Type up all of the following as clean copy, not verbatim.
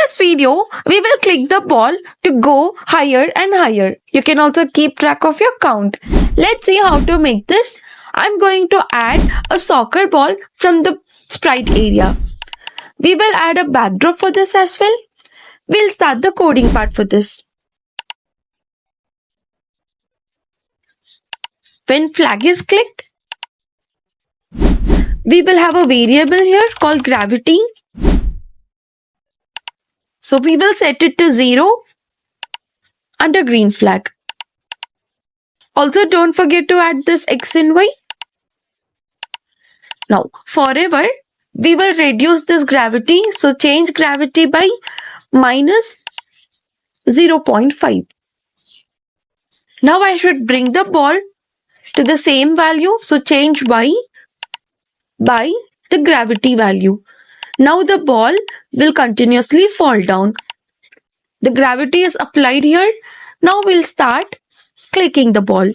this video, we will click the ball to go higher and higher. You can also keep track of your count. Let's see how to make this. I'm going to add a soccer ball from the sprite area. We will add a backdrop for this as well. We'll start the coding part for this. When flag is clicked, we will have a variable here called gravity. So we will set it to 0 under green flag. Also, don't forget to add this x and y. Now, forever, we will reduce this gravity. So change gravity by minus 0.5. Now I should bring the ball to the same value. So change y by the gravity value. Now the ball will continuously fall down. The gravity is applied here. Now we'll start clicking the ball.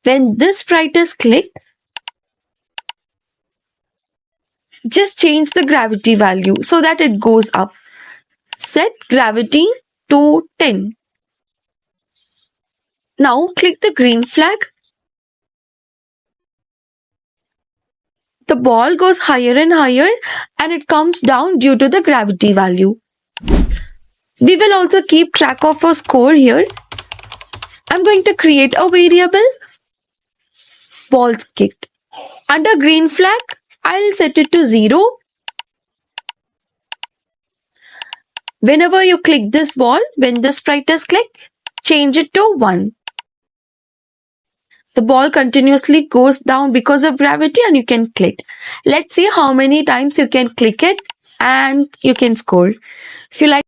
When this sprite is clicked, just change the gravity value so that it goes up. Set gravity to 10. Now click the green flag. The ball goes higher and higher and it comes down due to the gravity value. We will also keep track of our score here. I'm going to create a variable, balls kicked. Under green flag, I'll set it to 0. Whenever you click this ball, when the sprite is clicked, change it to 1. The ball continuously goes down because of gravity and you can click. Let's see how many times you can click it and you can score. If you like